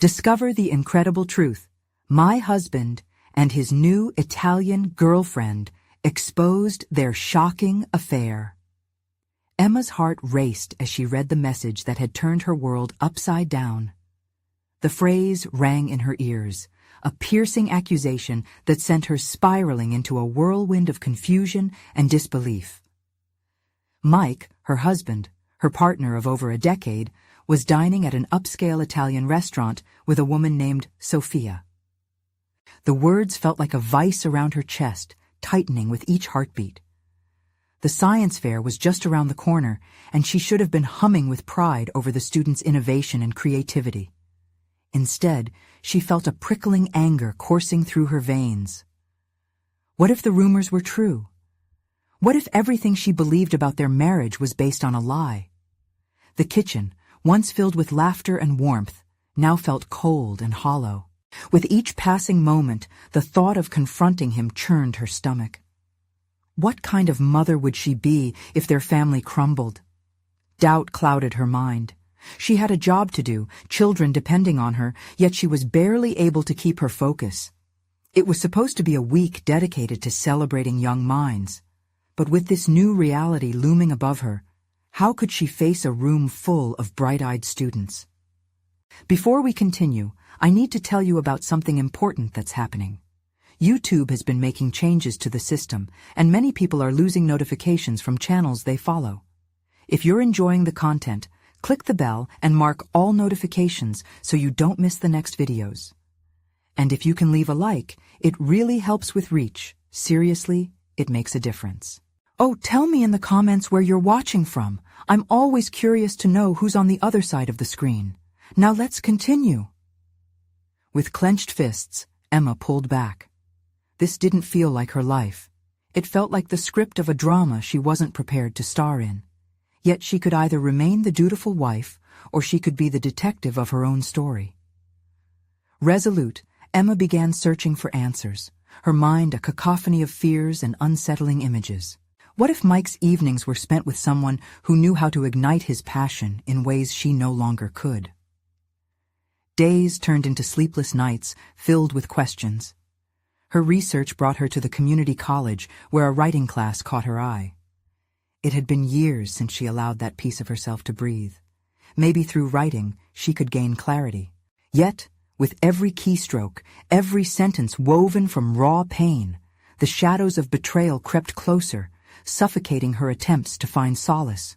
Discover the incredible truth. My husband and his new Italian girlfriend exposed their shocking affair. Emma's heart raced as she read the message that had turned her world upside down. The phrase rang in her ears, a piercing accusation that sent her spiraling into a whirlwind of confusion and disbelief. Mike, her husband, her partner of over a decade, was dining at an upscale Italian restaurant with a woman named Sophia. The words felt like a vice around her chest, tightening with each heartbeat. The science fair was just around the corner, and she should have been humming with pride over the students' innovation and creativity. Instead, she felt a prickling anger coursing through her veins. What if the rumors were true? What if everything she believed about their marriage was based on a lie? The kitchen, once filled with laughter and warmth, now felt cold and hollow. With each passing moment, the thought of confronting him churned her stomach. What kind of mother would she be if their family crumbled? Doubt clouded her mind. She had a job to do, children depending on her, yet she was barely able to keep her focus. It was supposed to be a week dedicated to celebrating young minds. But with this new reality looming above her, how could she face a room full of bright-eyed students? Before we continue, I need to tell you about something important that's happening. YouTube has been making changes to the system, and many people are losing notifications from channels they follow. If you're enjoying the content, click the bell and mark all notifications so you don't miss the next videos. And if you can leave a like, it really helps with reach. Seriously, it makes a difference. Oh, tell me in the comments where you're watching from. I'm always curious to know who's on the other side of the screen. Now let's continue. With clenched fists, Emma pulled back. This didn't feel like her life. It felt like the script of a drama she wasn't prepared to star in. Yet she could either remain the dutiful wife, or she could be the detective of her own story. Resolute, Emma began searching for answers, her mind a cacophony of fears and unsettling images. What if Mike's evenings were spent with someone who knew how to ignite his passion in ways she no longer could? Days turned into sleepless nights, filled with questions. Her research brought her to the community college, where a writing class caught her eye. It had been years since she allowed that piece of herself to breathe. Maybe through writing, she could gain clarity. Yet, with every keystroke, every sentence woven from raw pain, the shadows of betrayal crept closer, suffocating her attempts to find solace.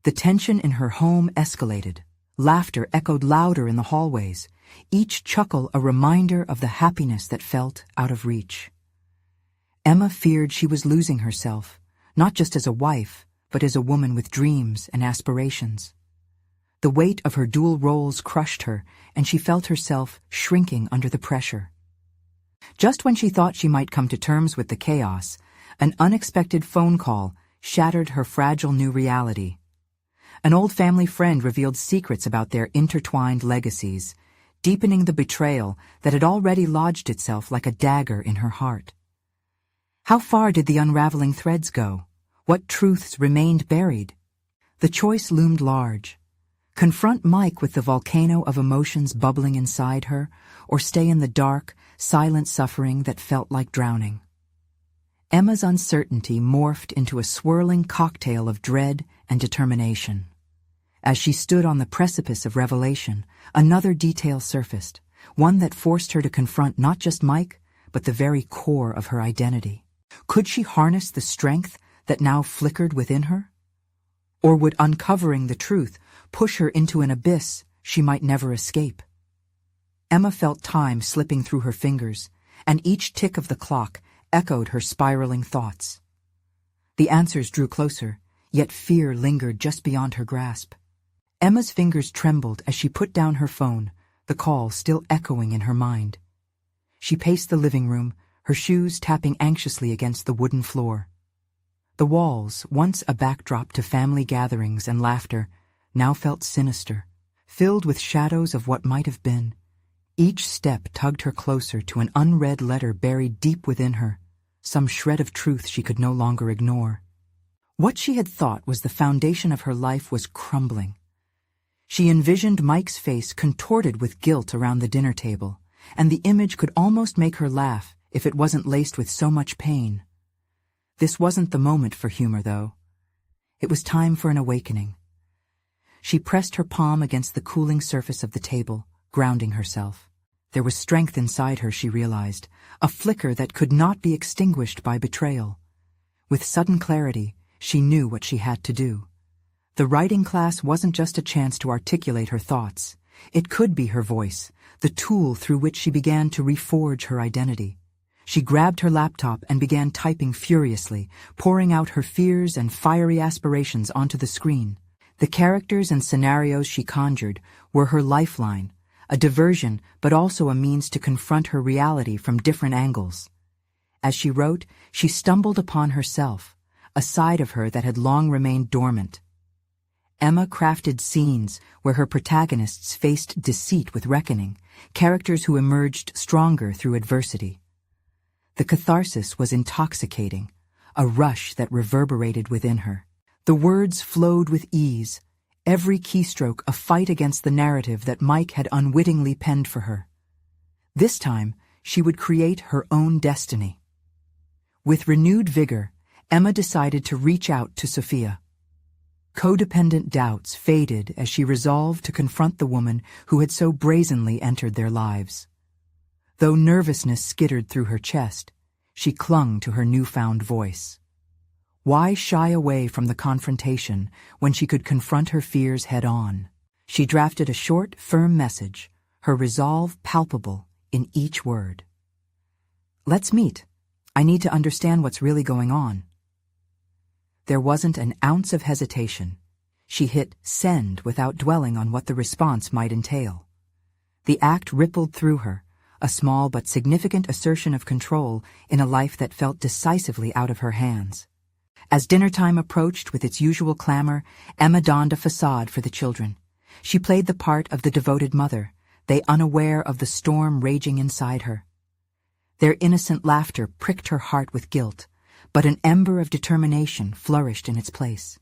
The tension in her home escalated. Laughter echoed louder in the hallways, each chuckle a reminder of the happiness that felt out of reach. Emma feared she was losing herself, not just as a wife, but as a woman with dreams and aspirations. The weight of her dual roles crushed her, and she felt herself shrinking under the pressure. Just when she thought she might come to terms with the chaos, an unexpected phone call shattered her fragile new reality. An old family friend revealed secrets about their intertwined legacies, deepening the betrayal that had already lodged itself like a dagger in her heart. How far did the unraveling threads go? What truths remained buried? The choice loomed large. Confront Mike with the volcano of emotions bubbling inside her, or stay in the dark, silent suffering that felt like drowning. Emma's uncertainty morphed into a swirling cocktail of dread and determination. As she stood on the precipice of revelation, another detail surfaced, one that forced her to confront not just Mike, but the very core of her identity. Could she harness the strength that now flickered within her? Or would uncovering the truth push her into an abyss she might never escape? Emma felt time slipping through her fingers, and each tick of the clock echoed her spiraling thoughts. The answers drew closer, yet fear lingered just beyond her grasp. Emma's fingers trembled as she put down her phone, the call still echoing in her mind. She paced the living room, her shoes tapping anxiously against the wooden floor. The walls, once a backdrop to family gatherings and laughter, now felt sinister, filled with shadows of what might have been. Each step tugged her closer to an unread letter buried deep within her, some shred of truth she could no longer ignore. What she had thought was the foundation of her life was crumbling. She envisioned Mike's face contorted with guilt around the dinner table, and the image could almost make her laugh if it wasn't laced with so much pain. This wasn't the moment for humor, though. It was time for an awakening. She pressed her palm against the cooling surface of the table, grounding herself. There was strength inside her, she realized, a flicker that could not be extinguished by betrayal. With sudden clarity, she knew what she had to do. The writing class wasn't just a chance to articulate her thoughts. It could be her voice, the tool through which she began to reforge her identity. She grabbed her laptop and began typing furiously, pouring out her fears and fiery aspirations onto the screen. The characters and scenarios she conjured were her lifeline, a diversion but also a means to confront her reality from different angles. As she wrote, she stumbled upon herself, a side of her that had long remained dormant. Emma crafted scenes where her protagonists faced deceit with reckoning, characters who emerged stronger through adversity. The catharsis was intoxicating, a rush that reverberated within her. The words flowed with ease, every keystroke a fight against the narrative that Mike had unwittingly penned for her. This time, she would create her own destiny. With renewed vigor, Emma decided to reach out to Sophia. Codependent doubts faded as she resolved to confront the woman who had so brazenly entered their lives. Though nervousness skittered through her chest, she clung to her newfound voice. Why shy away from the confrontation when she could confront her fears head-on? She drafted a short, firm message, her resolve palpable in each word. "Let's meet. I need to understand what's really going on." There wasn't an ounce of hesitation. She hit send without dwelling on what the response might entail. The act rippled through her, a small but significant assertion of control in a life that felt decisively out of her hands. As dinner time approached with its usual clamor, Emma donned a facade for the children. She played the part of the devoted mother, they unaware of the storm raging inside her. Their innocent laughter pricked her heart with guilt, but an ember of determination flourished in its place.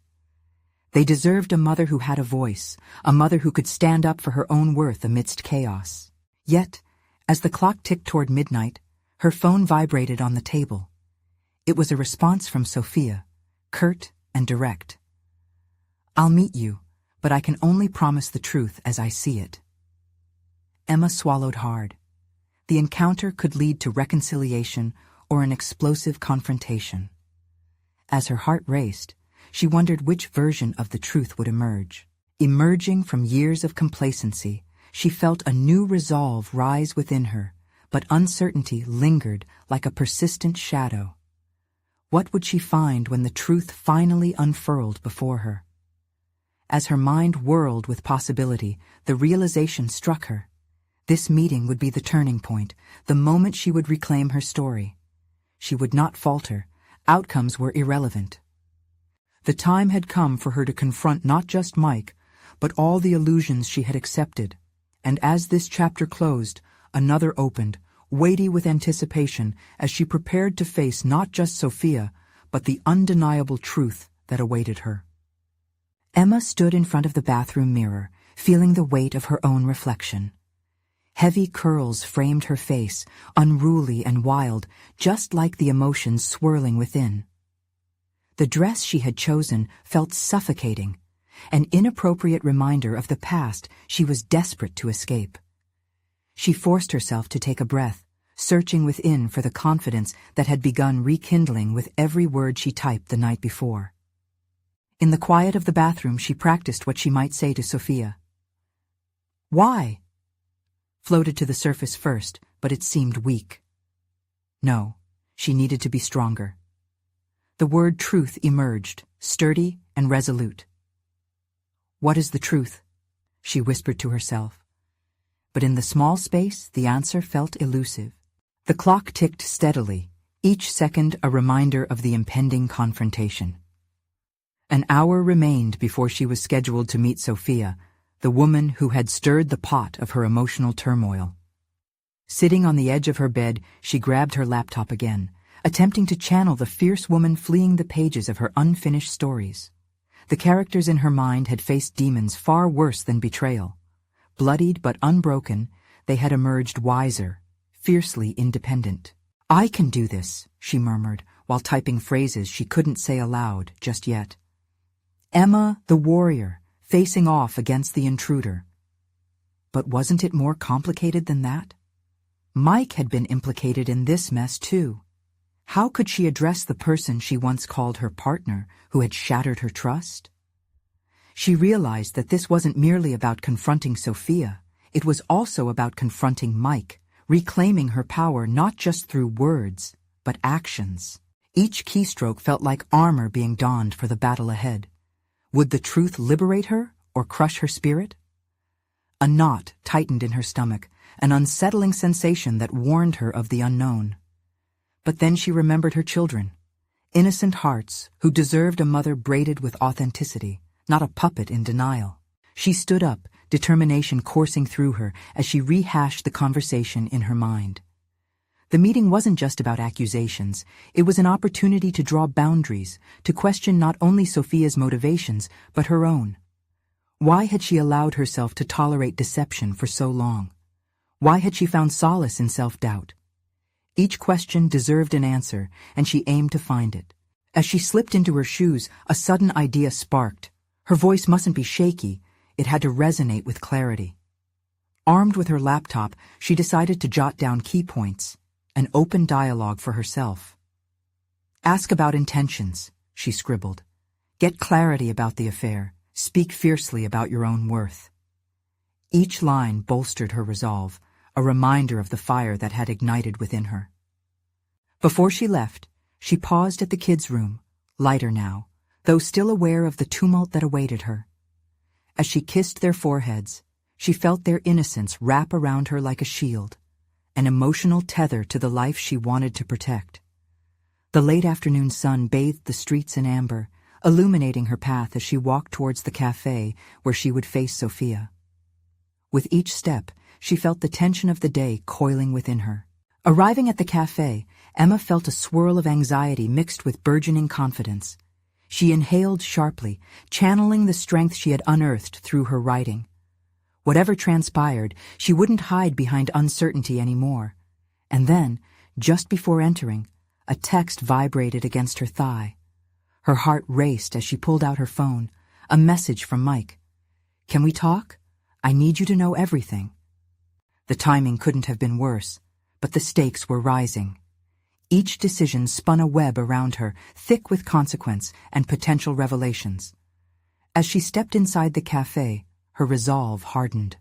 They deserved a mother who had a voice, a mother who could stand up for her own worth amidst chaos. Yet, as the clock ticked toward midnight, her phone vibrated on the table. It was a response from Sophia, curt and direct. "I'll meet you, but I can only promise the truth as I see it." Emma swallowed hard. The encounter could lead to reconciliation or an explosive confrontation. As her heart raced, she wondered which version of the truth would emerge. Emerging from years of complacency, she felt a new resolve rise within her, but uncertainty lingered like a persistent shadow. What would she find when the truth finally unfurled before her? As her mind whirled with possibility, the realization struck her. This meeting would be the turning point, the moment she would reclaim her story. She would not falter. Outcomes were irrelevant. The time had come for her to confront not just Mike, but all the illusions she had accepted. And as this chapter closed, another opened, weighty with anticipation as she prepared to face not just Sophia, but the undeniable truth that awaited her. Emma stood in front of the bathroom mirror, feeling the weight of her own reflection. Heavy curls framed her face, unruly and wild, just like the emotions swirling within. The dress she had chosen felt suffocating, an inappropriate reminder of the past she was desperate to escape. She forced herself to take a breath, searching within for the confidence that had begun rekindling with every word she typed the night before. In the quiet of the bathroom, she practiced what she might say to Sophia. "Why?" floated to the surface first, but it seemed weak. No, she needed to be stronger. The word truth emerged, sturdy and resolute. "What is the truth?" she whispered to herself. But in the small space, the answer felt elusive. The clock ticked steadily, each second a reminder of the impending confrontation. An hour remained before she was scheduled to meet Sophia, the woman who had stirred the pot of her emotional turmoil. Sitting on the edge of her bed, she grabbed her laptop again, attempting to channel the fierce woman fleeing the pages of her unfinished stories. The characters in her mind had faced demons far worse than betrayal. Bloodied but unbroken, they had emerged wiser, fiercely independent. "I can do this," she murmured, while typing phrases she couldn't say aloud just yet. Emma, the warrior, facing off against the intruder. But wasn't it more complicated than that? Mike had been implicated in this mess too. How could she address the person she once called her partner, who had shattered her trust? She realized that this wasn't merely about confronting Sophia, it was also about confronting Mike, reclaiming her power not just through words, but actions. Each keystroke felt like armor being donned for the battle ahead. Would the truth liberate her or crush her spirit? A knot tightened in her stomach, an unsettling sensation that warned her of the unknown. But then she remembered her children, innocent hearts who deserved a mother braided with authenticity, not a puppet in denial. She stood up, determination coursing through her as she rehashed the conversation in her mind. The meeting wasn't just about accusations, it was an opportunity to draw boundaries, to question not only Sophia's motivations, but her own. Why had she allowed herself to tolerate deception for so long? Why had she found solace in self-doubt? Each question deserved an answer, and she aimed to find it. As she slipped into her shoes, a sudden idea sparked. Her voice mustn't be shaky, it had to resonate with clarity. Armed with her laptop, she decided to jot down key points, an open dialogue for herself. "Ask about intentions," she scribbled. "Get clarity about the affair. Speak fiercely about your own worth." Each line bolstered her resolve, a reminder of the fire that had ignited within her. Before she left, she paused at the kids' room, lighter now, though still aware of the tumult that awaited her. As she kissed their foreheads, she felt their innocence wrap around her like a shield, an emotional tether to the life she wanted to protect. The late afternoon sun bathed the streets in amber, illuminating her path as she walked towards the cafe where she would face Sophia. With each step, she felt the tension of the day coiling within her. Arriving at the cafe, Emma felt a swirl of anxiety mixed with burgeoning confidence. She inhaled sharply, channeling the strength she had unearthed through her writing. Whatever transpired, she wouldn't hide behind uncertainty anymore. And then, just before entering, a text vibrated against her thigh. Her heart raced as she pulled out her phone, a message from Mike. "Can we talk? I need you to know everything." The timing couldn't have been worse, but the stakes were rising. Each decision spun a web around her, thick with consequence and potential revelations. As she stepped inside the cafe, her resolve hardened.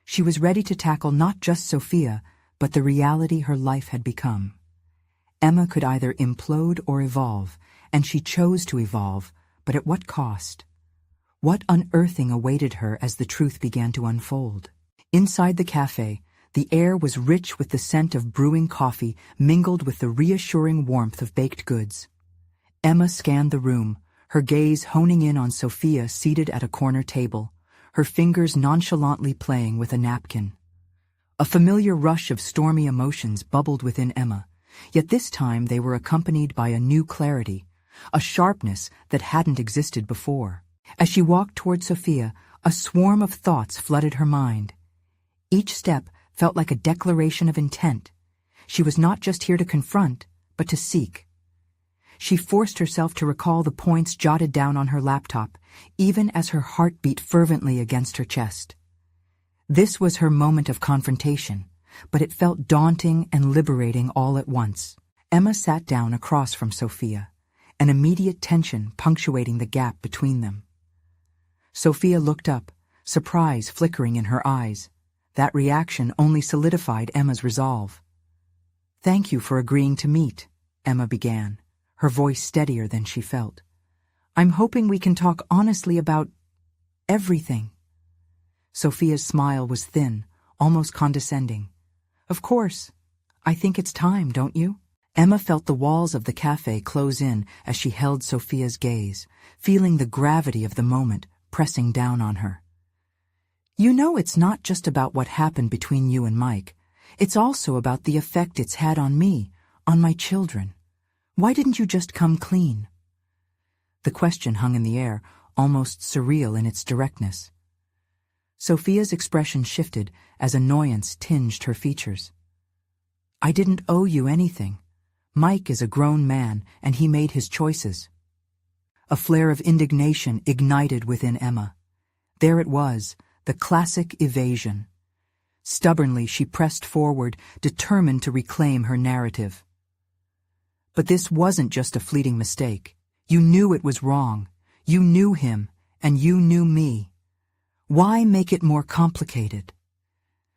She was ready to tackle not just Sophia, but the reality her life had become. Emma could either implode or evolve, and she chose to evolve, but at what cost? What unearthing awaited her as the truth began to unfold? Inside the cafe, the air was rich with the scent of brewing coffee mingled with the reassuring warmth of baked goods. Emma scanned the room, her gaze honing in on Sophia seated at a corner table, her fingers nonchalantly playing with a napkin. A familiar rush of stormy emotions bubbled within Emma, yet this time they were accompanied by a new clarity, a sharpness that hadn't existed before. As she walked toward Sophia, a swarm of thoughts flooded her mind. Each step felt like a declaration of intent. She was not just here to confront, but to seek. She forced herself to recall the points jotted down on her laptop, even as her heart beat fervently against her chest. This was her moment of confrontation, but it felt daunting and liberating all at once. Emma sat down across from Sophia, an immediate tension punctuating the gap between them. Sophia looked up, surprise flickering in her eyes. That reaction only solidified Emma's resolve. "Thank you for agreeing to meet," Emma began, her voice steadier than she felt. "I'm hoping we can talk honestly about everything." Sophia's smile was thin, almost condescending. "Of course. I think it's time, don't you?" Emma felt the walls of the cafe close in as she held Sophia's gaze, feeling the gravity of the moment pressing down on her. "You know it's not just about what happened between you and Mike. It's also about the effect it's had on me, on my children. Why didn't you just come clean?" The question hung in the air, almost surreal in its directness. Sophia's expression shifted as annoyance tinged her features. "I didn't owe you anything. Mike is a grown man, and he made his choices." A flare of indignation ignited within Emma. There it was, the classic evasion. Stubbornly, she pressed forward, determined to reclaim her narrative. "But this wasn't just a fleeting mistake. You knew it was wrong. You knew him, and you knew me. Why make it more complicated?"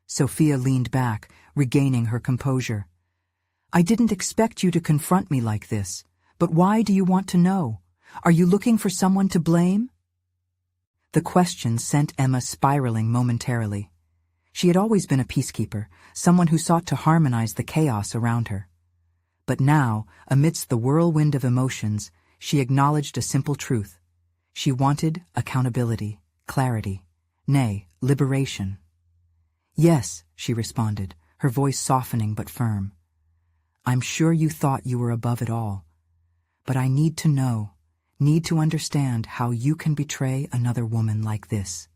Sophia leaned back, regaining her composure. "I didn't expect you to confront me like this, but why do you want to know? Are you looking for someone to blame?" The question sent Emma spiraling momentarily. She had always been a peacekeeper, someone who sought to harmonize the chaos around her. But now, amidst the whirlwind of emotions, she acknowledged a simple truth. She wanted accountability, clarity, nay, liberation. "Yes," she responded, her voice softening but firm. "I'm sure you thought you were above it all. But I need to know, need to understand how you can betray another woman like this."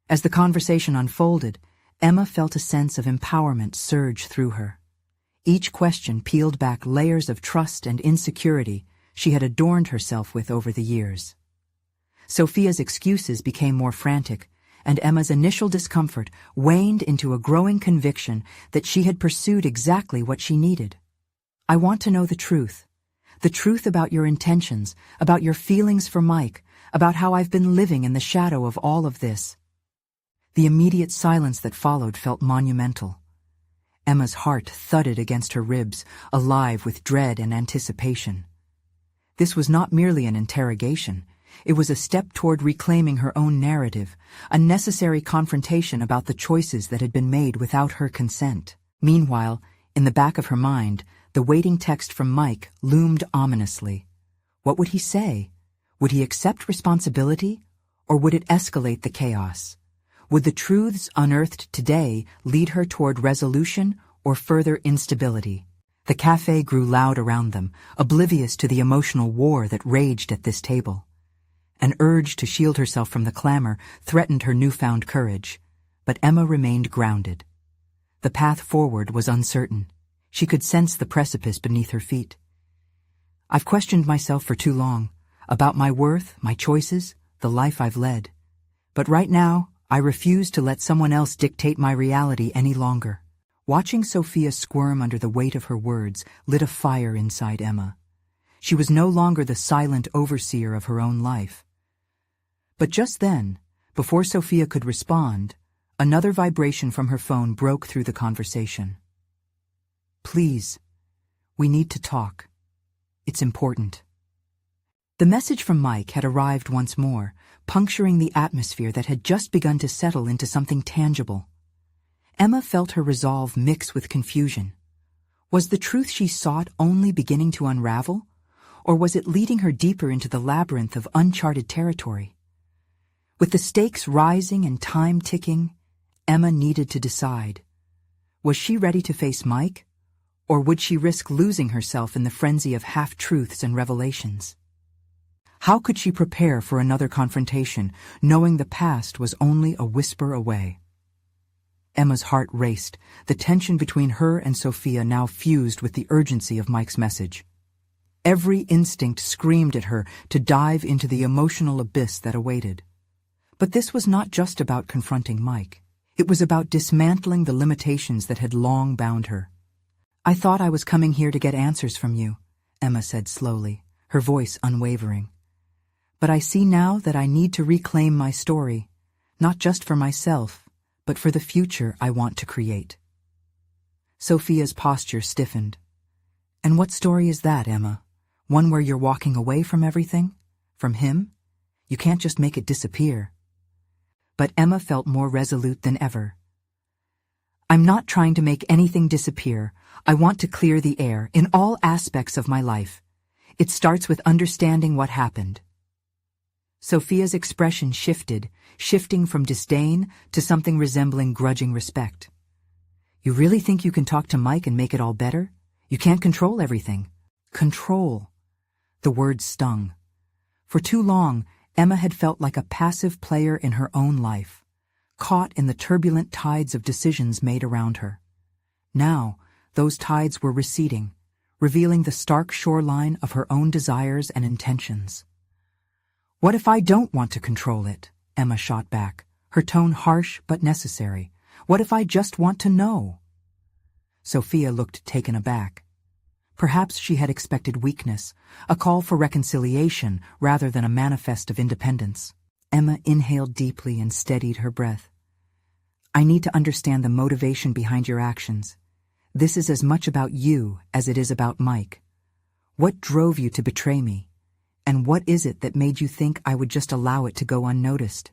As the conversation unfolded, Emma felt a sense of empowerment surge through her. Each question peeled back layers of trust and insecurity she had adorned herself with over the years. Sophia's excuses became more frantic, and Emma's initial discomfort waned into a growing conviction that she had pursued exactly what she needed. "I want to know the truth about your intentions, about your feelings for Mike, about how I've been living in the shadow of all of this." The immediate silence that followed felt monumental. Emma's heart thudded against her ribs, alive with dread and anticipation. This was not merely an interrogation. It was a step toward reclaiming her own narrative, a necessary confrontation about the choices that had been made without her consent. Meanwhile, in the back of her mind, the waiting text from Mike loomed ominously. What would he say? Would he accept responsibility, or would it escalate the chaos? Would the truths unearthed today lead her toward resolution or further instability? The cafe grew loud around them, oblivious to the emotional war that raged at this table. An urge to shield herself from the clamor threatened her newfound courage, but Emma remained grounded. The path forward was uncertain. She could sense the precipice beneath her feet. "I've questioned myself for too long, about my worth, my choices, the life I've led. But right now, I refuse to let someone else dictate my reality any longer." Watching Sophia squirm under the weight of her words lit a fire inside Emma. She was no longer the silent overseer of her own life. But just then, before Sophia could respond, another vibration from her phone broke through the conversation. "Please, we need to talk. It's important." The message from Mike had arrived once more, puncturing the atmosphere that had just begun to settle into something tangible. Emma felt her resolve mix with confusion. Was the truth she sought only beginning to unravel, or was it leading her deeper into the labyrinth of uncharted territory? With the stakes rising and time ticking, Emma needed to decide. Was she ready to face Mike, or would she risk losing herself in the frenzy of half-truths and revelations? How could she prepare for another confrontation, knowing the past was only a whisper away? Emma's heart raced, the tension between her and Sophia now fused with the urgency of Mike's message. Every instinct screamed at her to dive into the emotional abyss that awaited. But this was not just about confronting Mike. It was about dismantling the limitations that had long bound her. "I thought I was coming here to get answers from you," Emma said slowly, her voice unwavering. "But I see now that I need to reclaim my story, not just for myself, but for the future I want to create." Sophia's posture stiffened. "And what story is that, Emma? One where you're walking away from everything? From him? You can't just make it disappear." But Emma felt more resolute than ever. "I'm not trying to make anything disappear. I want to clear the air in all aspects of my life. It starts with understanding what happened." Sophia's expression shifted, shifting from disdain to something resembling grudging respect. "You really think you can talk to Mike and make it all better? You can't control everything." Control. The word stung. For too long, Emma had felt like a passive player in her own life, caught in the turbulent tides of decisions made around her. Now, those tides were receding, revealing the stark shoreline of her own desires and intentions. "What if I don't want to control it?" Emma shot back, her tone harsh but necessary. "What if I just want to know?" Sophia looked taken aback. Perhaps she had expected weakness, a call for reconciliation rather than a manifest of independence. Emma inhaled deeply and steadied her breath. "I need to understand the motivation behind your actions. This is as much about you as it is about Mike. What drove you to betray me? And what is it that made you think I would just allow it to go unnoticed?"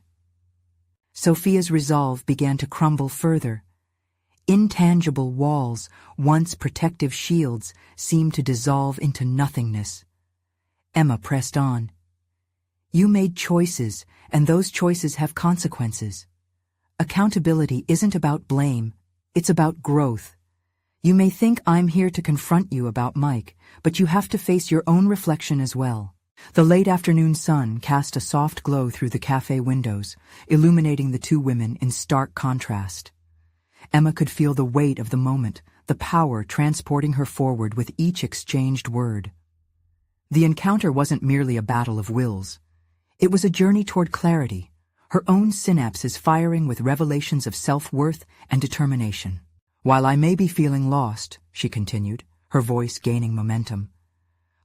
Sophia's resolve began to crumble further. Intangible walls, once protective shields, seemed to dissolve into nothingness. Emma pressed on. "You made choices, and those choices have consequences. Accountability isn't about blame, it's about growth. You may think I'm here to confront you about Mike, but you have to face your own reflection as well." The late afternoon sun cast a soft glow through the cafe windows, illuminating the two women in stark contrast. Emma could feel the weight of the moment, the power transporting her forward with each exchanged word. The encounter wasn't merely a battle of wills. It was a journey toward clarity, her own synapses firing with revelations of self-worth and determination. "While I may be feeling lost," she continued, her voice gaining momentum,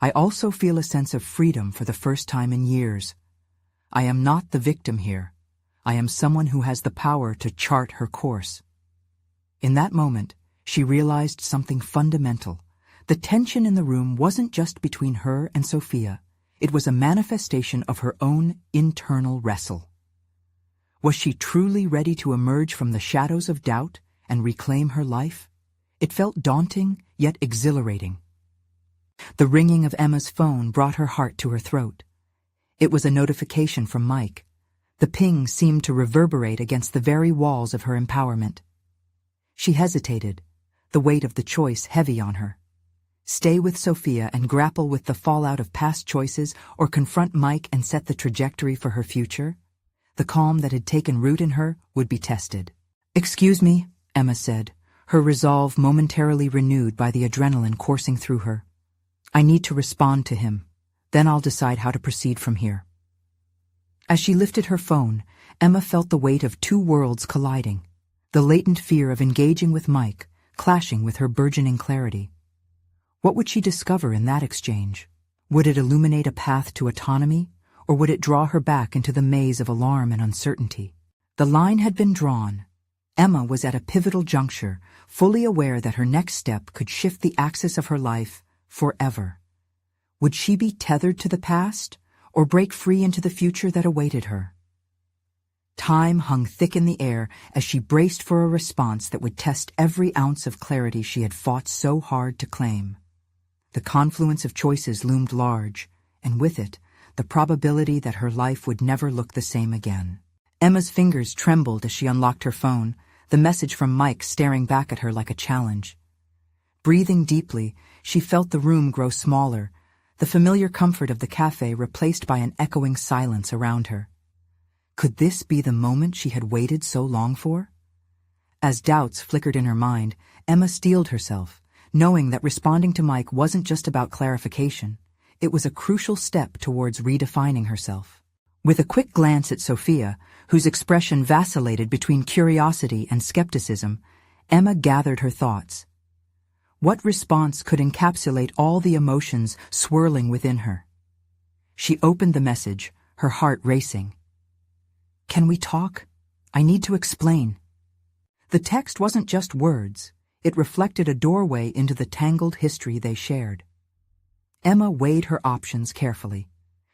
"I also feel a sense of freedom for the first time in years. I am not the victim here. I am someone who has the power to chart her course." In that moment, she realized something fundamental. The tension in the room wasn't just between her and Sophia. It was a manifestation of her own internal wrestle. Was she truly ready to emerge from the shadows of doubt and reclaim her life? It felt daunting, yet exhilarating. The ringing of Emma's phone brought her heart to her throat. It was a notification from Mike. The ping seemed to reverberate against the very walls of her empowerment. She hesitated, the weight of the choice heavy on her. Stay with Sophia and grapple with the fallout of past choices, or confront Mike and set the trajectory for her future? The calm that had taken root in her would be tested. "Excuse me," Emma said, her resolve momentarily renewed by the adrenaline coursing through her. "I need to respond to him. Then I'll decide how to proceed from here." As she lifted her phone, Emma felt the weight of two worlds colliding, the latent fear of engaging with Mike, clashing with her burgeoning clarity. What would she discover in that exchange? Would it illuminate a path to autonomy, or would it draw her back into the maze of alarm and uncertainty? The line had been drawn. Emma was at a pivotal juncture, fully aware that her next step could shift the axis of her life forever. Would she be tethered to the past, or break free into the future that awaited her? Time hung thick in the air as she braced for a response that would test every ounce of clarity she had fought so hard to claim. The confluence of choices loomed large, and with it, the probability that her life would never look the same again. Emma's fingers trembled as she unlocked her phone, the message from Mike staring back at her like a challenge. Breathing deeply, she felt the room grow smaller, the familiar comfort of the cafe replaced by an echoing silence around her. Could this be the moment she had waited so long for? As doubts flickered in her mind, Emma steeled herself, knowing that responding to Mike wasn't just about clarification. It was a crucial step towards redefining herself. With a quick glance at Sophia, whose expression vacillated between curiosity and skepticism, Emma gathered her thoughts. What response could encapsulate all the emotions swirling within her? She opened the message, her heart racing. "Can we talk? I need to explain." The text wasn't just words. It reflected a doorway into the tangled history they shared. Emma weighed her options carefully.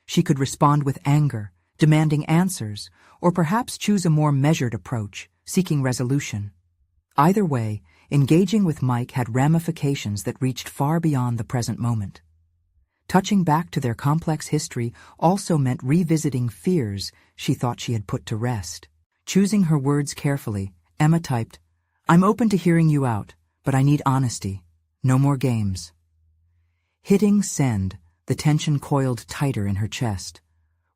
She could respond with anger, demanding answers, or perhaps choose a more measured approach, seeking resolution. Either way, engaging with Mike had ramifications that reached far beyond the present moment. Touching back to their complex history also meant revisiting fears she thought she had put to rest. Choosing her words carefully, Emma typed, "I'm open to hearing you out, but I need honesty. No more games." Hitting send, the tension coiled tighter in her chest.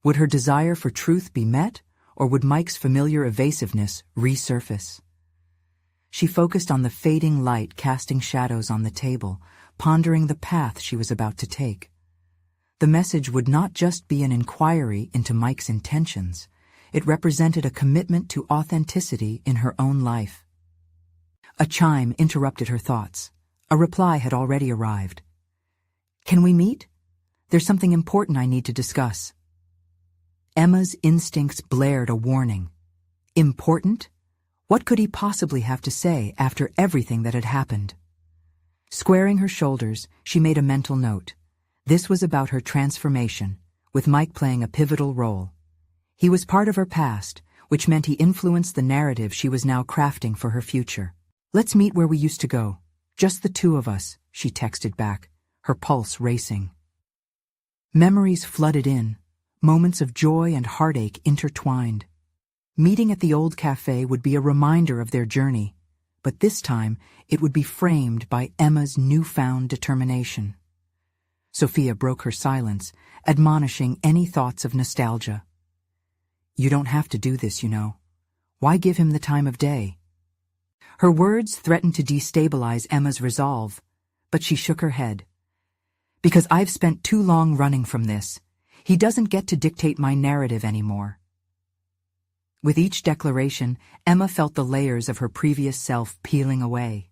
Would her desire for truth be met, or would Mike's familiar evasiveness resurface? She focused on the fading light casting shadows on the table, pondering the path she was about to take. The message would not just be an inquiry into Mike's intentions. It represented a commitment to authenticity in her own life. A chime interrupted her thoughts. A reply had already arrived. "Can we meet? There's something important I need to discuss." Emma's instincts blared a warning. Important? What could he possibly have to say after everything that had happened? Squaring her shoulders, she made a mental note. This was about her transformation, with Mike playing a pivotal role. He was part of her past, which meant he influenced the narrative she was now crafting for her future. "Let's meet where we used to go. Just the two of us," she texted back, her pulse racing. Memories flooded in, moments of joy and heartache intertwined. Meeting at the old cafe would be a reminder of their journey, but this time it would be framed by Emma's newfound determination. Sophia broke her silence, admonishing any thoughts of nostalgia. "You don't have to do this, you know. Why give him the time of day?" Her words threatened to destabilize Emma's resolve, but she shook her head. "Because I've spent too long running from this. He doesn't get to dictate my narrative anymore." With each declaration, Emma felt the layers of her previous self peeling away.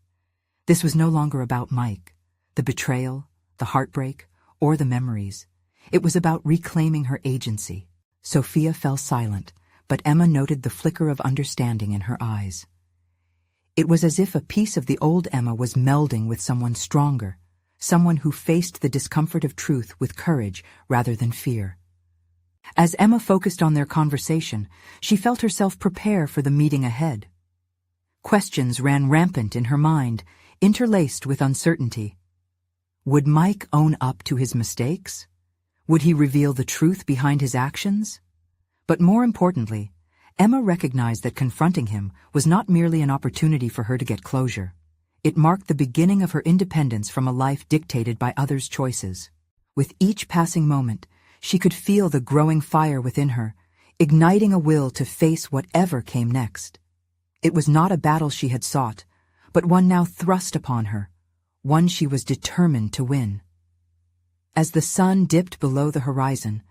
This was no longer about Mike, the betrayal, the heartbreak, or the memories. It was about reclaiming her agency. Sophia fell silent, but Emma noted the flicker of understanding in her eyes. It was as if a piece of the old Emma was melding with someone stronger, someone who faced the discomfort of truth with courage rather than fear. As Emma focused on their conversation, she felt herself prepare for the meeting ahead. Questions ran rampant in her mind, interlaced with uncertainty. Would Mike own up to his mistakes? Would he reveal the truth behind his actions? But more importantly, Emma recognized that confronting him was not merely an opportunity for her to get closure. It marked the beginning of her independence from a life dictated by others' choices. With each passing moment, she could feel the growing fire within her, igniting a will to face whatever came next. It was not a battle she had sought, but one now thrust upon her, one she was determined to win. As the sun dipped below the horizon,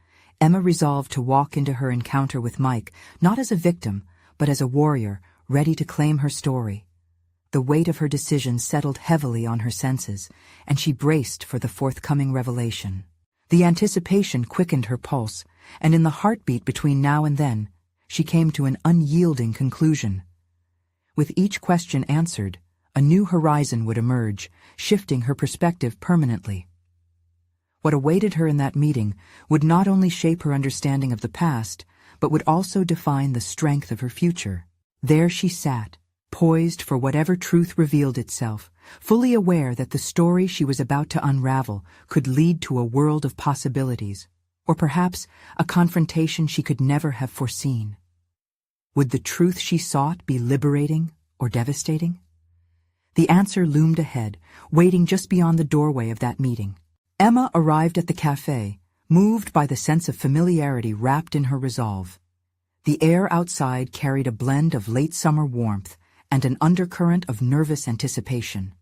Emma resolved to walk into her encounter with Mike not as a victim, but as a warrior ready to claim her story. The weight of her decision settled heavily on her senses, and she braced for the forthcoming revelation. The anticipation quickened her pulse, and in the heartbeat between now and then, she came to an unyielding conclusion. With each question answered, a new horizon would emerge, shifting her perspective permanently. What awaited her in that meeting would not only shape her understanding of the past, but would also define the strength of her future. There she sat, poised for whatever truth revealed itself, fully aware that the story she was about to unravel could lead to a world of possibilities, or perhaps a confrontation she could never have foreseen. Would the truth she sought be liberating or devastating? The answer loomed ahead, waiting just beyond the doorway of that meeting. Emma arrived at the cafe, moved by the sense of familiarity wrapped in her resolve. The air outside carried a blend of late summer warmth and an undercurrent of nervous anticipation.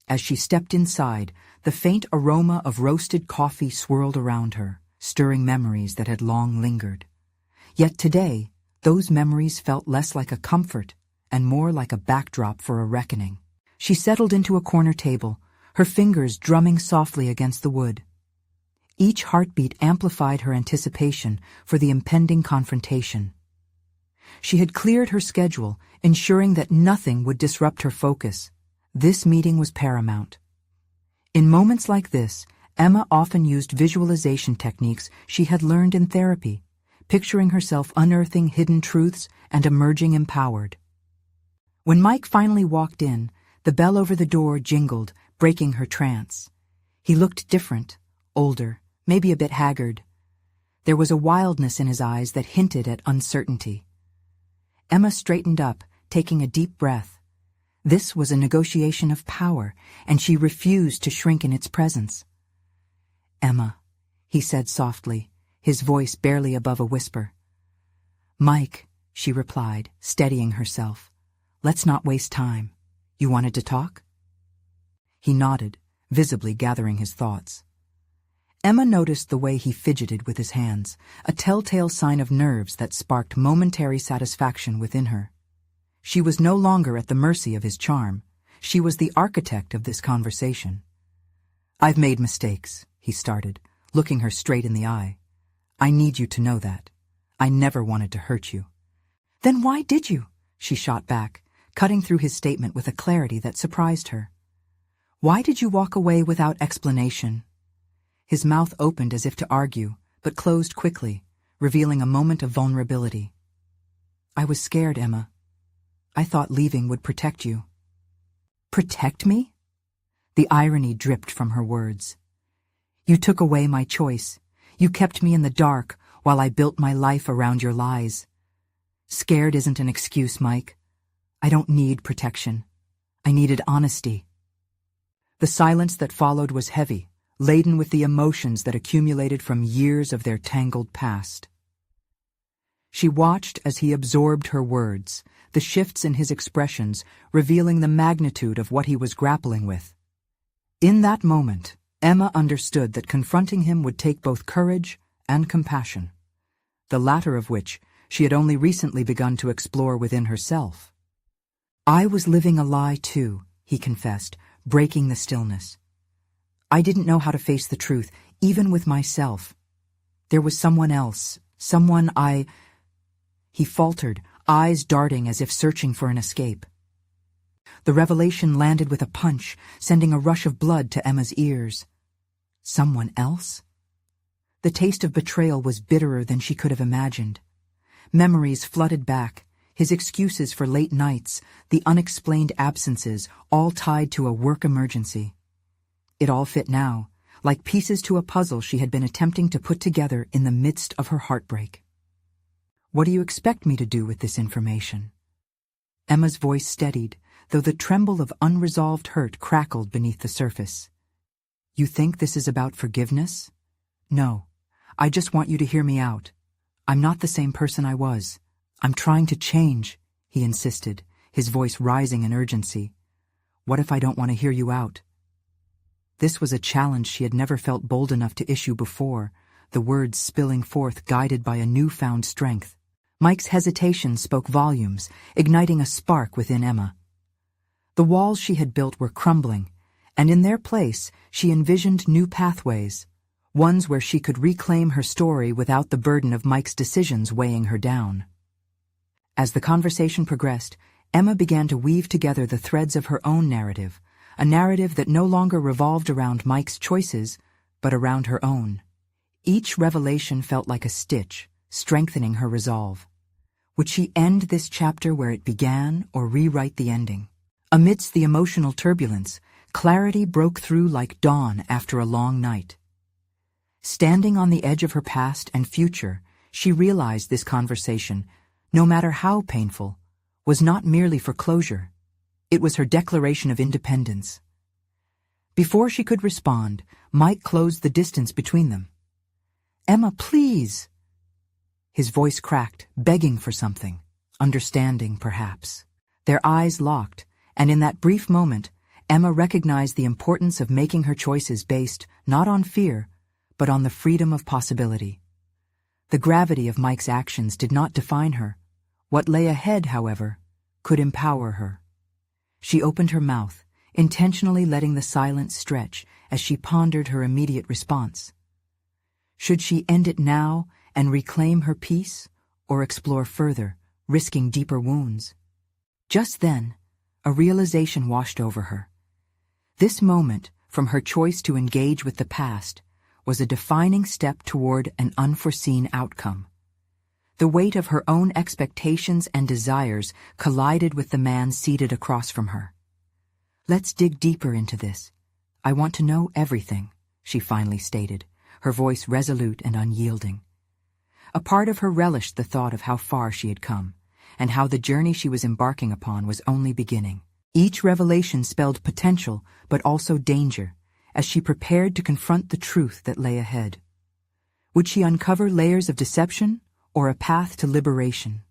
As she stepped inside, the faint aroma of roasted coffee swirled around her, stirring memories that had long lingered. Yet today, those memories felt less like a comfort and more like a backdrop for a reckoning. She settled into a corner table, her fingers drumming softly against the wood. Each heartbeat amplified her anticipation for the impending confrontation. She had cleared her schedule, ensuring that nothing would disrupt her focus. This meeting was paramount. In moments like this, Emma often used visualization techniques she had learned in therapy, picturing herself unearthing hidden truths and emerging empowered. When Mike finally walked in, the bell over the door jingled, breaking her trance. He looked different, older, maybe a bit haggard. There was a wildness in his eyes that hinted at uncertainty. Emma straightened up, taking a deep breath. This was a negotiation of power, and she refused to shrink in its presence. "Emma," he said softly, his voice barely above a whisper. "Mike," she replied, steadying herself. "Let's not waste time. You wanted to talk?" He nodded, visibly gathering his thoughts. Emma noticed the way he fidgeted with his hands, a telltale sign of nerves that sparked momentary satisfaction within her. She was no longer at the mercy of his charm. She was the architect of this conversation. "I've made mistakes," he started, looking her straight in the eye. "I need you to know that. I never wanted to hurt you." "Then why did you?" she shot back, cutting through his statement with a clarity that surprised her. "Why did you walk away without explanation?" His mouth opened as if to argue, but closed quickly, revealing a moment of vulnerability. "I was scared, Emma. I thought leaving would protect you." "Protect me?" The irony dripped from her words. "You took away my choice. You kept me in the dark while I built my life around your lies. Scared isn't an excuse, Mike. I don't need protection. I needed honesty." The silence that followed was heavy, laden with the emotions that accumulated from years of their tangled past. She watched as he absorbed her words, the shifts in his expressions revealing the magnitude of what he was grappling with. In that moment, Emma understood that confronting him would take both courage and compassion, the latter of which she had only recently begun to explore within herself. "I was living a lie too," he confessed, breaking the stillness. "I didn't know how to face the truth, even with myself. There was someone else, someone I—" He faltered, eyes darting as if searching for an escape. The revelation landed with a punch, sending a rush of blood to Emma's ears. Someone else? The taste of betrayal was bitterer than she could have imagined. Memories flooded back, his excuses for late nights, the unexplained absences, all tied to a work emergency. It all fit now, like pieces to a puzzle she had been attempting to put together in the midst of her heartbreak. "What do you expect me to do with this information?" Emma's voice steadied, though the tremble of unresolved hurt crackled beneath the surface. "You think this is about forgiveness? No, I just want you to hear me out. I'm not the same person I was. I'm trying to change," he insisted, his voice rising in urgency. "What if I don't want to hear you out?" This was a challenge she had never felt bold enough to issue before, the words spilling forth guided by a newfound strength. Mike's hesitation spoke volumes, igniting a spark within Emma. The walls she had built were crumbling, and in their place she envisioned new pathways, ones where she could reclaim her story without the burden of Mike's decisions weighing her down. As the conversation progressed, Emma began to weave together the threads of her own narrative, a narrative that no longer revolved around Mike's choices, but around her own. Each revelation felt like a stitch, strengthening her resolve. Would she end this chapter where it began or rewrite the ending? Amidst the emotional turbulence, clarity broke through like dawn after a long night. Standing on the edge of her past and future, she realized this conversation, no matter how painful, was not merely for closure. It was her declaration of independence. Before she could respond, Mike closed the distance between them. "Emma, please!" His voice cracked, begging for something, understanding perhaps. Their eyes locked, and in that brief moment, Emma recognized the importance of making her choices based not on fear, but on the freedom of possibility. The gravity of Mike's actions did not define her. What lay ahead, however, could empower her. She opened her mouth, intentionally letting the silence stretch as she pondered her immediate response. Should she end it now and reclaim her peace, or explore further, risking deeper wounds? Just then, a realization washed over her. This moment, from her choice to engage with the past, was a defining step toward an unforeseen outcome. The weight of her own expectations and desires collided with the man seated across from her. "Let's dig deeper into this. I want to know everything," she finally stated, her voice resolute and unyielding. A part of her relished the thought of how far she had come, and how the journey she was embarking upon was only beginning. Each revelation spelled potential, but also danger, as she prepared to confront the truth that lay ahead. Would she uncover layers of deception or a path to liberation?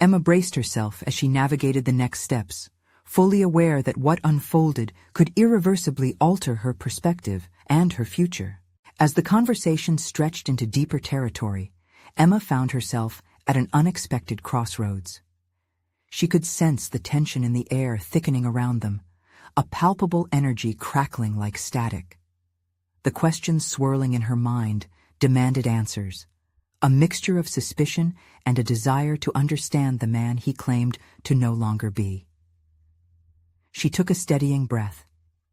Emma braced herself as she navigated the next steps, fully aware that what unfolded could irreversibly alter her perspective and her future. As the conversation stretched into deeper territory, Emma found herself at an unexpected crossroads. She could sense the tension in the air thickening around them, a palpable energy crackling like static. The questions swirling in her mind demanded answers, a mixture of suspicion and a desire to understand the man he claimed to no longer be. She took a steadying breath,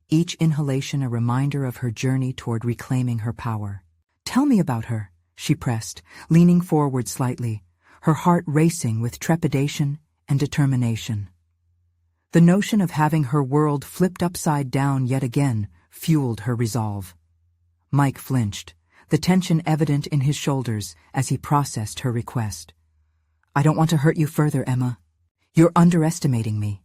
each inhalation a reminder of her journey toward reclaiming her power. "Tell me about her," she pressed, leaning forward slightly, her heart racing with trepidation and determination. The notion of having her world flipped upside down yet again fueled her resolve. Mike flinched, the tension evident in his shoulders as he processed her request. "I don't want to hurt you further, Emma. You're underestimating me."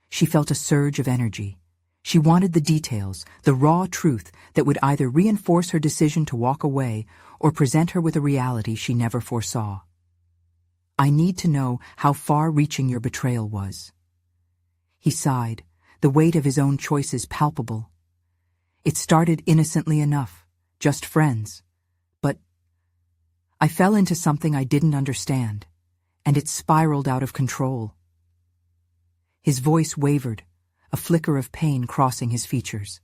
She felt a surge of energy. She wanted the details, the raw truth that would either reinforce her decision to walk away or present her with a reality she never foresaw. "I need to know how far-reaching your betrayal was." He sighed, the weight of his own choices palpable. "It started innocently enough, just friends. But I fell into something I didn't understand, and it spiraled out of control." His voice wavered, a flicker of pain crossing his features.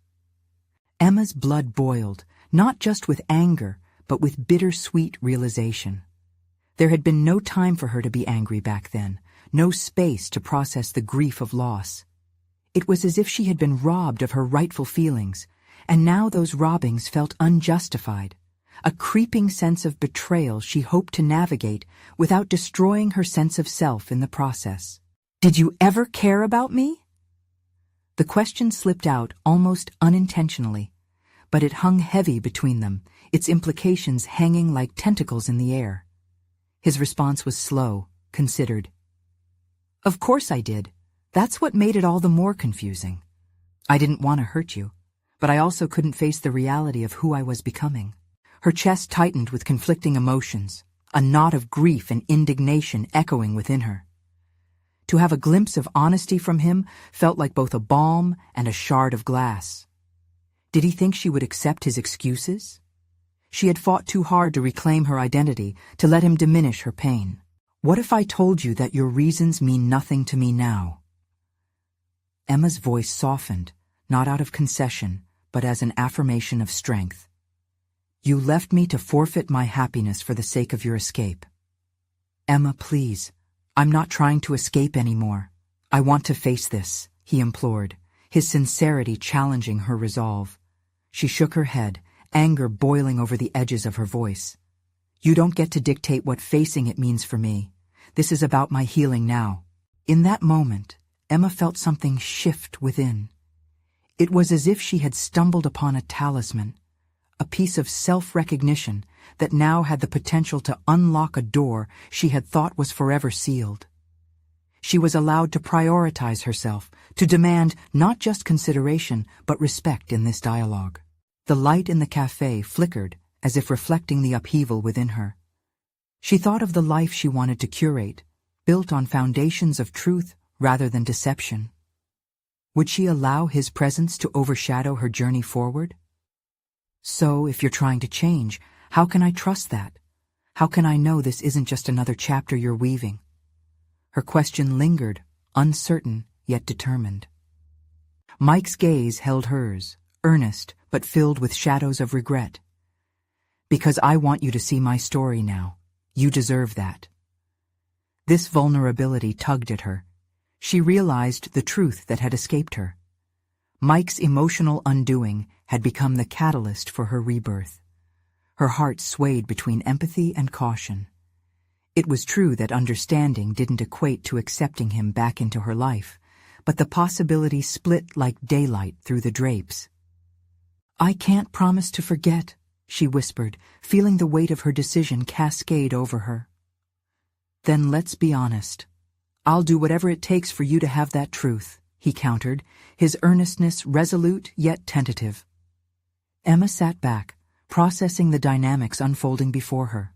Emma's blood boiled, not just with anger, but with bittersweet realization. There had been no time for her to be angry back then, no space to process the grief of loss. It was as if she had been robbed of her rightful feelings, and now those robbings felt unjustified, a creeping sense of betrayal she hoped to navigate without destroying her sense of self in the process. "Did you ever care about me?" The question slipped out almost unintentionally, but it hung heavy between them, its implications hanging like tentacles in the air. His response was slow, considered. "Of course I did. That's what made it all the more confusing. I didn't want to hurt you, but I also couldn't face the reality of who I was becoming." Her chest tightened with conflicting emotions, a knot of grief and indignation echoing within her. To have a glimpse of honesty from him felt like both a balm and a shard of glass. Did he think she would accept his excuses? She had fought too hard to reclaim her identity, to let him diminish her pain. "What if I told you that your reasons mean nothing to me now?" Emma's voice softened, not out of concession, but as an affirmation of strength. "You left me to forfeit my happiness for the sake of your escape." "Emma, please. I'm not trying to escape anymore. I want to face this," he implored, his sincerity challenging her resolve. She shook her head, anger boiling over the edges of her voice. "You don't get to dictate what facing it means for me. This is about my healing now." In that moment, Emma felt something shift within. It was as if she had stumbled upon a talisman, a piece of self-recognition that now had the potential to unlock a door she had thought was forever sealed. She was allowed to prioritize herself, to demand not just consideration but respect in this dialogue. The light in the cafe flickered as if reflecting the upheaval within her. She thought of the life she wanted to curate, built on foundations of truth rather than deception. Would she allow his presence to overshadow her journey forward? "So, if you're trying to change, how can I trust that? How can I know this isn't just another chapter you're weaving?" Her question lingered, uncertain yet determined. Mike's gaze held hers, earnest but filled with shadows of regret. "Because I want you to see my story now. You deserve that." This vulnerability tugged at her. She realized the truth that had escaped her. Mike's emotional undoing had become the catalyst for her rebirth. Her heart swayed between empathy and caution. It was true that understanding didn't equate to accepting him back into her life, but the possibility split like daylight through the drapes. "I can't promise to forget," she whispered, feeling the weight of her decision cascade over her. "Then let's be honest. I'll do whatever it takes for you to have that truth," he countered, his earnestness resolute yet tentative. Emma sat back, processing the dynamics unfolding before her.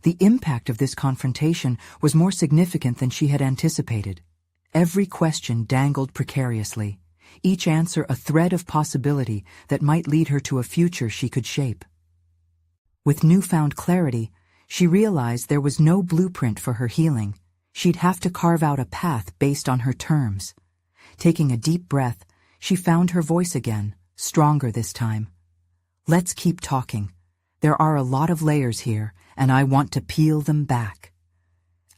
The impact of this confrontation was more significant than she had anticipated. Every question dangled precariously, each answer a thread of possibility that might lead her to a future she could shape. With newfound clarity, she realized there was no blueprint for her healing. She'd have to carve out a path based on her terms. Taking a deep breath, she found her voice again, stronger this time. "Let's keep talking. There are a lot of layers here, and I want to peel them back."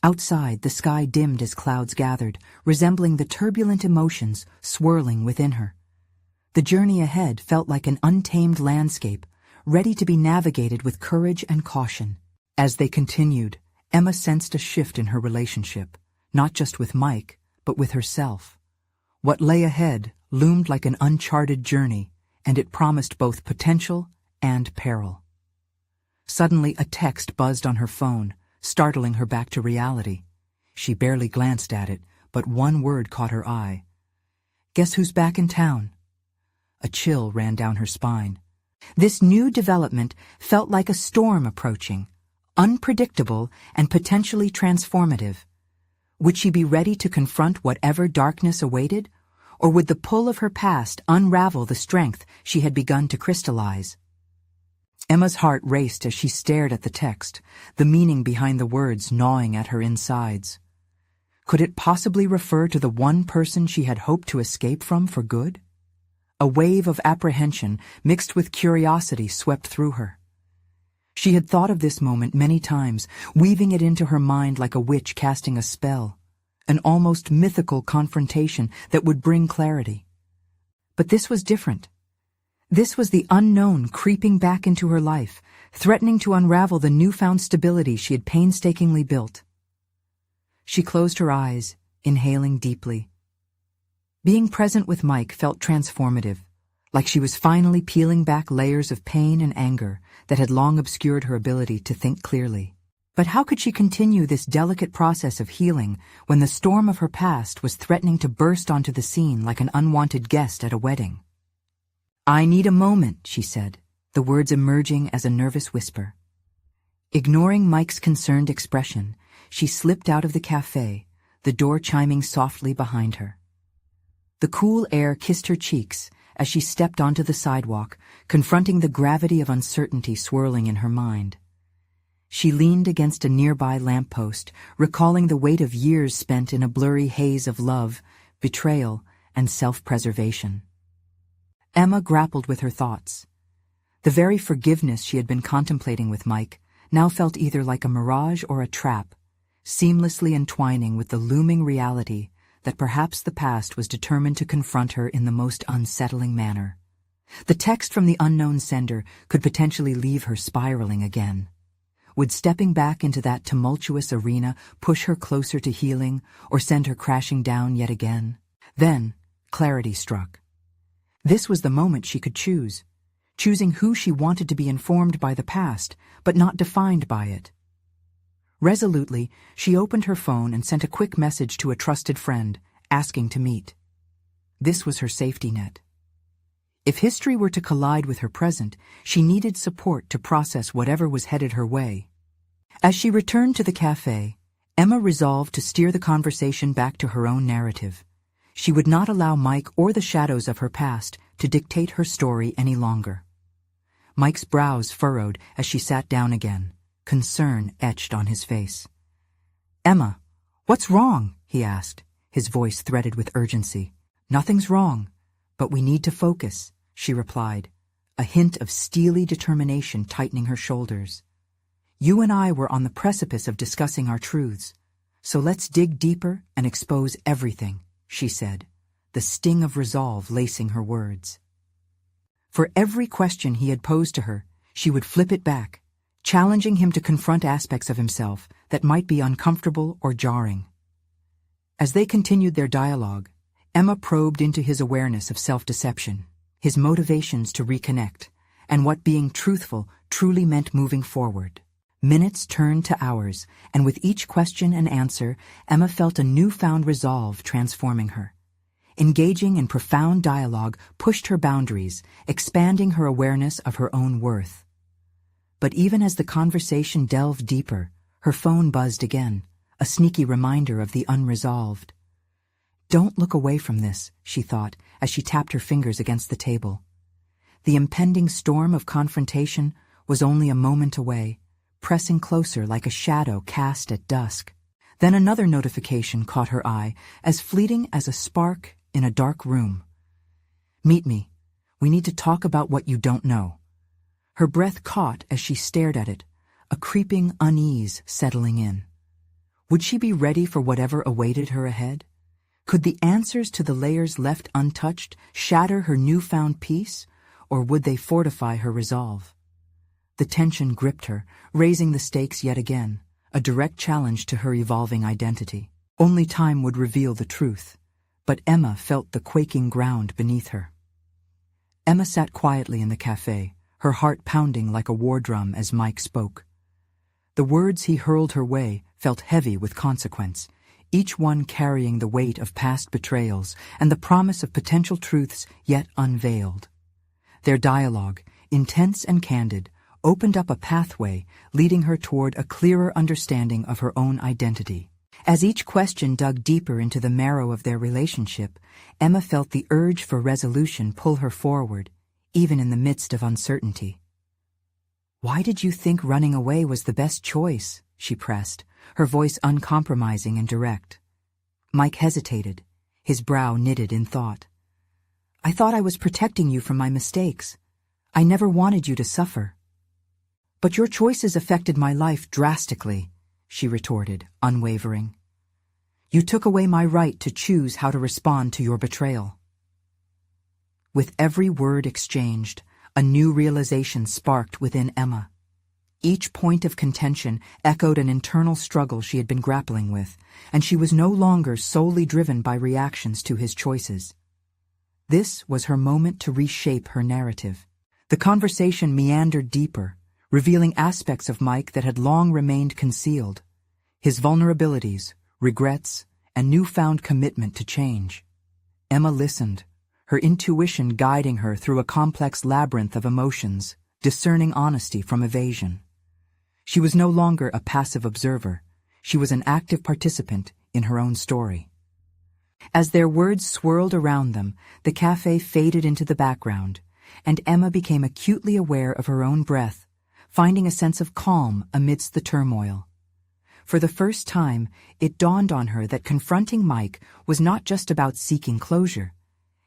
Outside, the sky dimmed as clouds gathered, resembling the turbulent emotions swirling within her. The journey ahead felt like an untamed landscape, ready to be navigated with courage and caution. As they continued, Emma sensed a shift in her relationship, not just with Mike, but with herself. What lay ahead loomed like an uncharted journey, and it promised both potential and peril. Suddenly, a text buzzed on her phone, startling her back to reality. She barely glanced at it, but one word caught her eye. "Guess who's back in town?" A chill ran down her spine. This new development felt like a storm approaching, unpredictable and potentially transformative. Would she be ready to confront whatever darkness awaited, or would the pull of her past unravel the strength she had begun to crystallize? Emma's heart raced as she stared at the text, the meaning behind the words gnawing at her insides. Could it possibly refer to the one person she had hoped to escape from for good? A wave of apprehension mixed with curiosity swept through her. She had thought of this moment many times, weaving it into her mind like a witch casting a spell, an almost mythical confrontation that would bring clarity. But this was different. This was the unknown creeping back into her life, threatening to unravel the newfound stability she had painstakingly built. She closed her eyes, inhaling deeply. Being present with Mike felt transformative, like she was finally peeling back layers of pain and anger that had long obscured her ability to think clearly. But how could she continue this delicate process of healing when the storm of her past was threatening to burst onto the scene like an unwanted guest at a wedding? "I need a moment," she said, the words emerging as a nervous whisper. Ignoring Mike's concerned expression, she slipped out of the cafe, the door chiming softly behind her. The cool air kissed her cheeks as she stepped onto the sidewalk, confronting the gravity of uncertainty swirling in her mind. She leaned against a nearby lamppost, recalling the weight of years spent in a blurry haze of love, betrayal, and self-preservation. Emma grappled with her thoughts. The very forgiveness she had been contemplating with Mike now felt either like a mirage or a trap, seamlessly entwining with the looming reality that perhaps the past was determined to confront her in the most unsettling manner. The text from the unknown sender could potentially leave her spiraling again. Would stepping back into that tumultuous arena push her closer to healing or send her crashing down yet again? Then, clarity struck. This was the moment she could choose, choosing who she wanted to be informed by the past, but not defined by it. Resolutely, she opened her phone and sent a quick message to a trusted friend, asking to meet. This was her safety net. If history were to collide with her present, she needed support to process whatever was headed her way. As she returned to the cafe, Emma resolved to steer the conversation back to her own narrative. She would not allow Mike or the shadows of her past to dictate her story any longer. Mike's brows furrowed as she sat down again, concern etched on his face. "Emma, what's wrong?" he asked, his voice threaded with urgency. "Nothing's wrong, but we need to focus," she replied, a hint of steely determination tightening her shoulders. "You and I were on the precipice of discussing our truths, so let's dig deeper and expose everything," she said, the sting of resolve lacing her words. For every question he had posed to her, she would flip it back, challenging him to confront aspects of himself that might be uncomfortable or jarring. As they continued their dialogue, Emma probed into his awareness of self-deception, his motivations to reconnect, and what being truthful truly meant moving forward. Minutes turned to hours, and with each question and answer, Emma felt a newfound resolve transforming her. Engaging in profound dialogue pushed her boundaries, expanding her awareness of her own worth. But even as the conversation delved deeper, her phone buzzed again, a sneaky reminder of the unresolved. Don't look away from this, she thought, as she tapped her fingers against the table. The impending storm of confrontation was only a moment away, pressing closer like a shadow cast at dusk. Then another notification caught her eye, as fleeting as a spark in a dark room. Meet me. We need to talk about what you don't know. Her breath caught as she stared at it, a creeping unease settling in. Would she be ready for whatever awaited her ahead? Could the answers to the layers left untouched shatter her newfound peace, or would they fortify her resolve? The tension gripped her, raising the stakes yet again, a direct challenge to her evolving identity. Only time would reveal the truth, but Emma felt the quaking ground beneath her. Emma sat quietly in the cafe, her heart pounding like a war drum as Mike spoke. The words he hurled her way felt heavy with consequence, each one carrying the weight of past betrayals and the promise of potential truths yet unveiled. Their dialogue, intense and candid, opened up a pathway leading her toward a clearer understanding of her own identity. As each question dug deeper into the marrow of their relationship, Emma felt the urge for resolution pull her forward, even in the midst of uncertainty. Why did you think running away was the best choice? She pressed, her voice uncompromising and direct. Mike hesitated, his brow knitted in thought. I thought I was protecting you from my mistakes. I never wanted you to suffer. But your choices affected my life drastically, she retorted, unwavering. You took away my right to choose how to respond to your betrayal. With every word exchanged, a new realization sparked within Emma. Each point of contention echoed an internal struggle she had been grappling with, and she was no longer solely driven by reactions to his choices. This was her moment to reshape her narrative. The conversation meandered deeper, revealing aspects of Mike that had long remained concealed, his vulnerabilities, regrets, and newfound commitment to change. Emma listened, her intuition guiding her through a complex labyrinth of emotions, discerning honesty from evasion. She was no longer a passive observer. She was an active participant in her own story. As their words swirled around them, the cafe faded into the background, and Emma became acutely aware of her own breath, finding a sense of calm amidst the turmoil. For the first time, it dawned on her that confronting Mike was not just about seeking closure.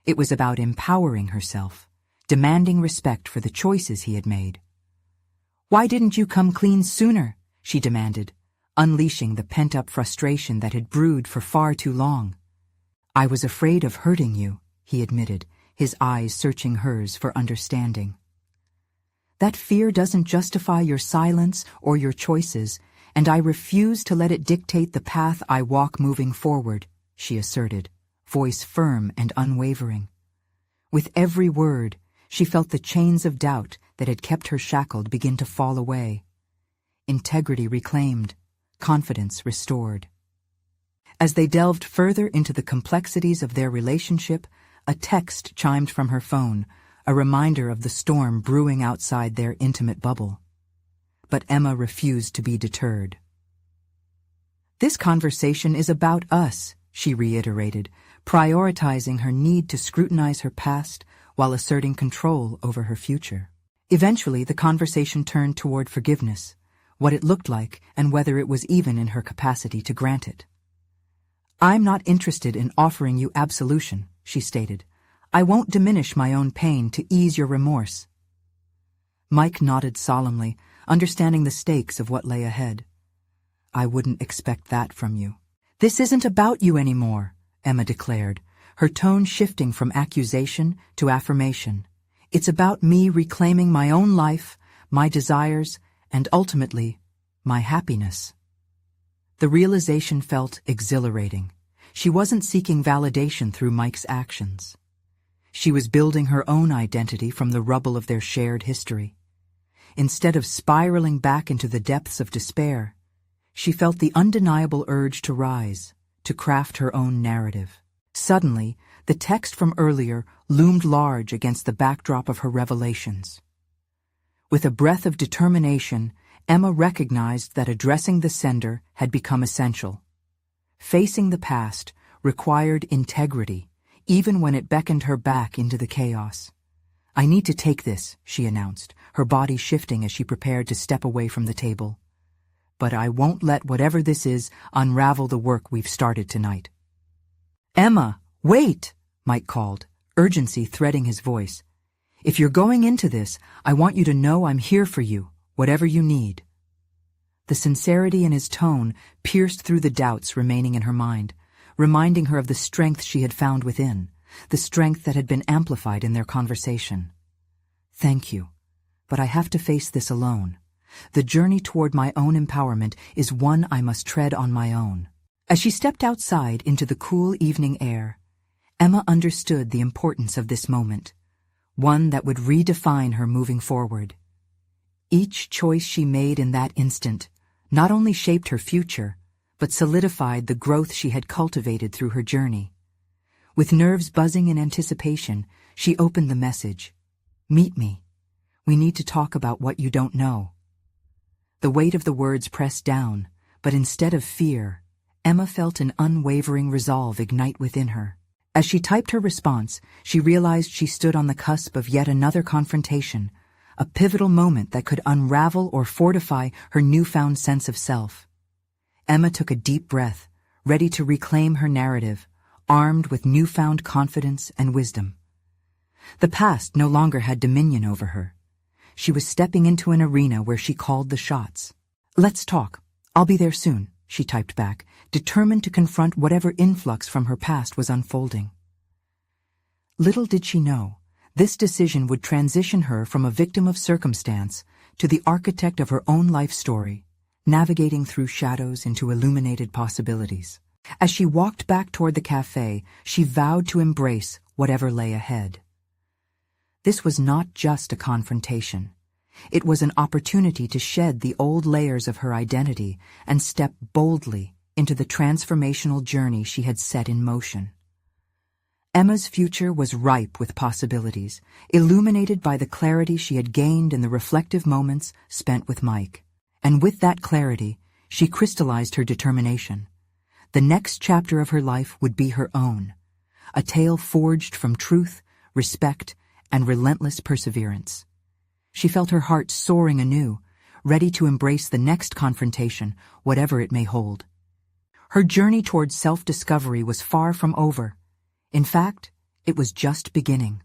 It was about empowering herself, demanding respect for the choices he had made. Why didn't you come clean sooner? She demanded, unleashing the pent-up frustration that had brewed for far too long. I was afraid of hurting you, he admitted, his eyes searching hers for understanding. That fear doesn't justify your silence or your choices, and I refuse to let it dictate the path I walk moving forward, she asserted, voice firm and unwavering. With every word, she felt the chains of doubt that had kept her shackled begin to fall away. Integrity reclaimed, confidence restored. As they delved further into the complexities of their relationship, a text chimed from her phone, a reminder of the storm brewing outside their intimate bubble. But Emma refused to be deterred. This conversation is about us, she reiterated, prioritizing her need to scrutinize her past while asserting control over her future. Eventually, the conversation turned toward forgiveness, what it looked like and whether it was even in her capacity to grant it. I'm not interested in offering you absolution, she stated. I won't diminish my own pain to ease your remorse. Mike nodded solemnly, understanding the stakes of what lay ahead. I wouldn't expect that from you. This isn't about you anymore, Emma declared, her tone shifting from accusation to affirmation. It's about me reclaiming my own life, my desires, and ultimately, my happiness. The realization felt exhilarating. She wasn't seeking validation through Mike's actions. She was building her own identity from the rubble of their shared history. Instead of spiraling back into the depths of despair, she felt the undeniable urge to rise, to craft her own narrative. Suddenly, the text from earlier loomed large against the backdrop of her revelations. With a breath of determination, Emma recognized that addressing the sender had become essential. Facing the past required integrity, even when it beckoned her back into the chaos. "I need to take this," she announced, her body shifting as she prepared to step away from the table. "But I won't let whatever this is unravel the work we've started tonight." "Emma, wait!" Mike called, urgency threading his voice. "If you're going into this, I want you to know I'm here for you, whatever you need." The sincerity in his tone pierced through the doubts remaining in her mind, reminding her of the strength she had found within, the strength that had been amplified in their conversation. "Thank you, but I have to face this alone. The journey toward my own empowerment is one I must tread on my own." As she stepped outside into the cool evening air, Emma understood the importance of this moment, one that would redefine her moving forward. Each choice she made in that instant not only shaped her future, but solidified the growth she had cultivated through her journey. With nerves buzzing in anticipation, she opened the message. "Meet me. We need to talk about what you don't know." The weight of the words pressed down, but instead of fear, Emma felt an unwavering resolve ignite within her. As she typed her response, she realized she stood on the cusp of yet another confrontation, a pivotal moment that could unravel or fortify her newfound sense of self. Emma took a deep breath, ready to reclaim her narrative, armed with newfound confidence and wisdom. The past no longer had dominion over her. She was stepping into an arena where she called the shots. "Let's talk. I'll be there soon," she typed back, determined to confront whatever influx from her past was unfolding. Little did she know, this decision would transition her from a victim of circumstance to the architect of her own life story, navigating through shadows into illuminated possibilities. As she walked back toward the cafe, she vowed to embrace whatever lay ahead. This was not just a confrontation. It was an opportunity to shed the old layers of her identity and step boldly into the transformational journey she had set in motion. Emma's future was ripe with possibilities, illuminated by the clarity she had gained in the reflective moments spent with Mike. And with that clarity, she crystallized her determination. The next chapter of her life would be her own, a tale forged from truth, respect, and relentless perseverance. She felt her heart soaring anew, ready to embrace the next confrontation, whatever it may hold. Her journey towards self-discovery was far from over. In fact, it was just beginning.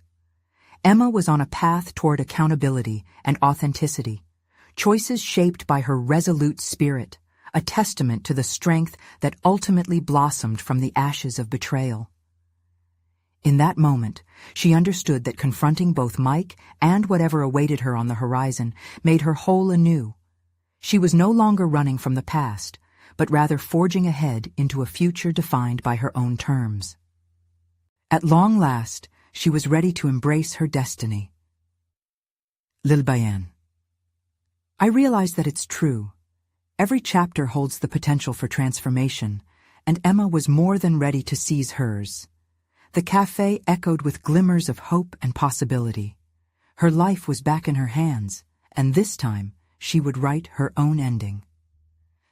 Emma was on a path toward accountability and authenticity, choices shaped by her resolute spirit, a testament to the strength that ultimately blossomed from the ashes of betrayal. In that moment, she understood that confronting both Mike and whatever awaited her on the horizon made her whole anew. She was no longer running from the past, but rather forging ahead into a future defined by her own terms. At long last, she was ready to embrace her destiny. Lil Bayan. I realize that it's true. Every chapter holds the potential for transformation, and Emma was more than ready to seize hers. The cafe echoed with glimmers of hope and possibility. Her life was back in her hands, and this time she would write her own ending.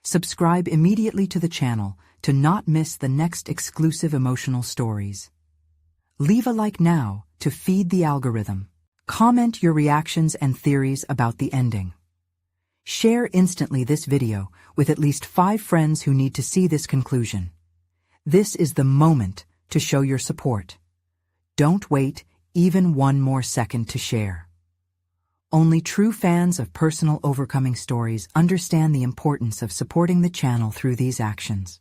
Subscribe immediately to the channel to not miss the next exclusive emotional stories. Leave a like now to feed the algorithm. Comment your reactions and theories about the ending. Share instantly this video with at least 5 friends who need to see this conclusion. This is the moment to show your support. Don't wait even one more second to share. Only true fans of personal overcoming stories understand the importance of supporting the channel through these actions.